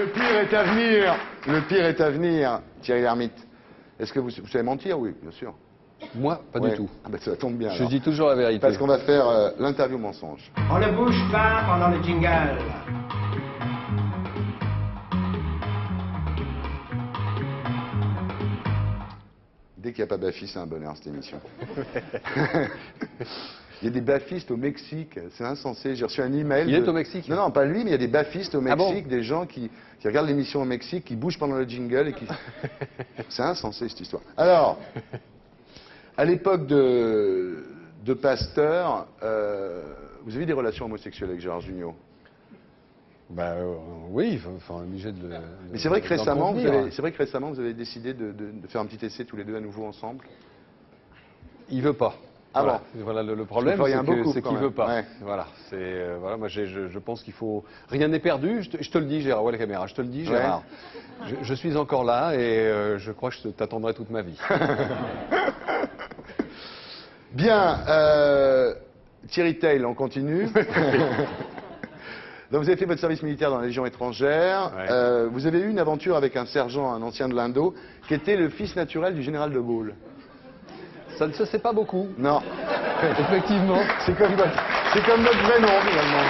Le pire est à venir. Le pire est à venir, Thierry Lhermitte. Est-ce que vous savez mentir? Oui, bien sûr. Moi, pas Ouais. du tout. Ah ben, ça tombe bien. Je alors. dis toujours la vérité. Parce qu'on va faire l'interview mensonge. On ne bouge pas pendant le jingle. Dès qu'il n'y a pas Bafi, c'est un bonheur, cette émission. Il y a des bafistes au Mexique, c'est insensé. J'ai reçu un email. Il est au Mexique? Non, non, pas lui, mais il y a des bafistes au Ah bon? Mexique, des gens qui regardent l'émission au Mexique, qui bougent pendant le jingle et qui. C'est insensé, cette histoire. Alors, à l'époque de Pasteur, vous avez eu des relations homosexuelles avec Gérard Jugnot? Bah oui, enfin, obligé de. Mais c'est vrai que récemment, d'en vous avez décidé de faire un petit essai tous les deux à nouveau ensemble. Il veut pas. Ah voilà. bon? Voilà, le problème, Vous feriez un beau couple, c'est quand qu'il même. veut pas. Ouais. Voilà, voilà, moi je pense qu'il faut. Rien n'est perdu. Je te le dis, Gérard. Ouais, la caméra. Je te le dis, Gérard. Je suis encore là et je crois que je t'attendrai toute ma vie. Bien, Thierry Tail, on continue. Donc vous avez fait votre service militaire dans la Légion étrangère. Ouais. Vous avez eu une aventure avec un sergent, un ancien de l'Indo, qui était le fils naturel du général de Gaulle. Ça ne se sait pas beaucoup. Non, Effectivement. c'est comme notre vrai nom finalement.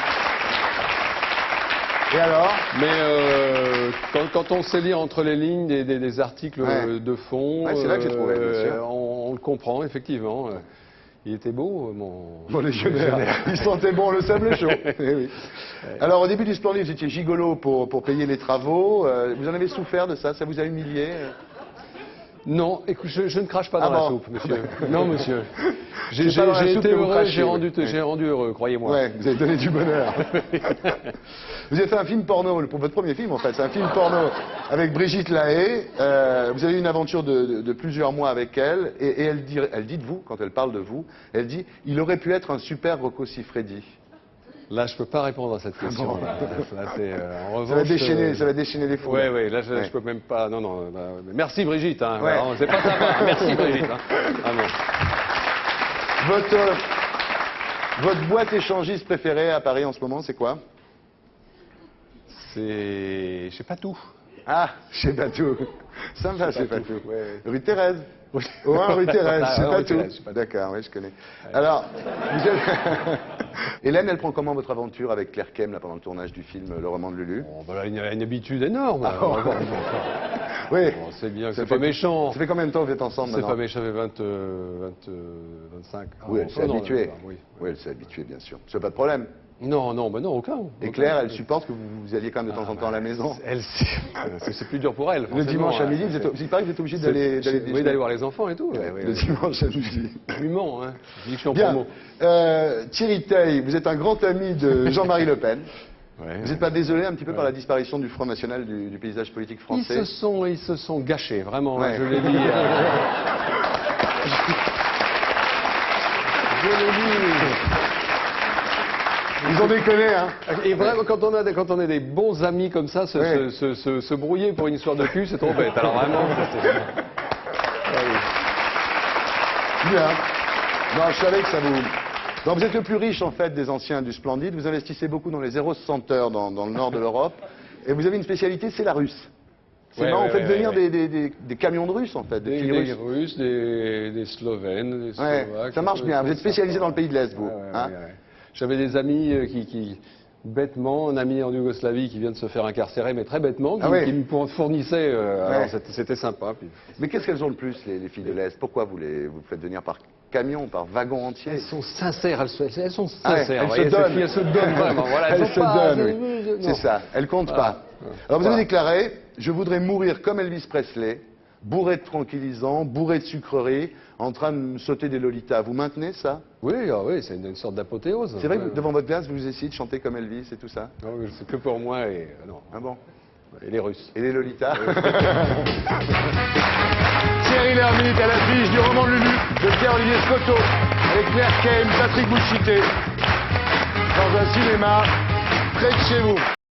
Et alors? Mais quand on sait lire entre les lignes des articles Ouais. de fond, Ouais, c'est là que j'ai trouvé, bien sûr. on le comprend effectivement. Il était beau, mon Légionnaire. Il sentait bon le sable chaud. Eh oui. Alors au début du Splendide, vous étiez gigolo pour payer les travaux. Vous en avez souffert de ça? Ça vous a humilié? Non, écoute, je ne crache pas dans Ah la bon? soupe, monsieur. Non, monsieur. J'ai C'est pas dans la soupe été que vous heureux, crachez, j'ai rendu heureux, croyez-moi. Ouais, vous avez donné du bonheur. Vous avez fait un film porno, pour votre premier film en fait, c'est un film porno avec Brigitte Lahaie. Vous avez eu une aventure de plusieurs mois avec elle, et elle dit de vous, quand elle parle de vous, elle dit « Il aurait pu être un super Rocco Siffredi ». Là, je peux pas répondre à cette question. bon. Là, en Ça va revanche, déchaîner les foules. Oui, là, je Ouais. peux même pas. Non, non. Merci Brigitte. Hein, Ouais. vraiment, c'est pas sympa. Merci Brigitte. Hein. Ah, bon. Votre boîte échangiste préférée à Paris en ce moment, c'est quoi? C'est. Je sais pas tout. Ah, chez Patou. Ça me va, chez Patou. Ouais. Rue Thérèse. Au 1 rue Thérèse, Ah, c'est rue pas Thérèse, tout. c'est Patou. D'accord, oui, je connais. Alors, vous êtes... Hélène, elle prend comment votre aventure avec Claire Kem là, pendant le tournage du film Le roman de Lulu? Bon, bah, là, il y a une habitude énorme. Ah, Bon, oui. bon, c'est bien, Ça c'est fait- pas méchant. Ça fait combien de temps que vous êtes ensemble C'est maintenant? pas méchant, ça fait 25. Oui, elle s'est non, habituée. oui. Oui, elle s'est habituée, bien sûr. C'est pas de problème. Non, aucun. Et Claire, elle supporte que vous alliez quand même de temps en temps à la maison? C'est plus dur pour elle. Le forcément, dimanche à hein. midi, il paraît que vous êtes obligé d'aller Oui, déjeuner. d'aller voir les enfants et tout. Ouais, Ouais, le dimanche à midi. Je lui mens, hein. Je dis que je suis en Bien. promo. Thierry Tail, vous êtes un grand ami de Jean-Marie Le Pen. Ouais, Vous n'êtes pas désolé un petit peu par la disparition du Front National du paysage politique français? Ils se sont gâchés, vraiment, Ouais. hein, je l'ai dit. Je l'ai dit. Ils ont déconné, hein? Et vraiment, quand on a des bons amis comme ça, Ouais. se brouiller pour une histoire de cul, c'est trop bête. Alors vraiment, Bien. Non, je savais que ça vous... Donc vous êtes le plus riche en fait des anciens du Splendide. Vous investissez beaucoup dans les 0,60 heures dans le nord de l'Europe. Et vous avez une spécialité, c'est la russe. C'est Ouais, marrant, ouais, vous faites ouais, venir ouais. des camions de Russes en fait, des filles des russes. Russes, des Slovènes, des Ouais, Slovaques. ça marche bien. Vous êtes spécialisé dans le pays de l'Est, vous. Ouais, ouais, hein? ouais, ouais. J'avais des amis qui, bêtement, un ami en Yougoslavie qui vient de se faire incarcérer, mais très bêtement, Ah ouais. qui me fournissait. Ouais. Alors c'était sympa. Puis... Mais qu'est-ce qu'elles ont le plus, les filles de l'Est? Pourquoi vous faites venir par camion, par wagon entier? Elles sont sincères, elles sont Ah ouais, sincères. elles vous voyez, se donnent. ces filles, elles se donnent vraiment. Voilà, Elles sont se pas- donnent, oui. non. C'est ça, elles comptent Voilà. pas. Alors vous avez Voilà. déclaré, je voudrais mourir comme Elvis Presley, bourré de tranquillisants, bourré de sucreries, en train de me sauter des lolitas. Vous maintenez ça? Oui, c'est une sorte d'apothéose. C'est vrai que devant votre glace, vous essayez de chanter comme Elvis et tout ça? Non, mais c'est que pour moi et non. Ah bon? Et les Russes. Et les lolitas? Thierry Lhermitte à l'affiche du roman de Lulu de Pierre-Olivier Scotto avec Claire Kem, Patrick Bouchité dans un cinéma près de chez vous.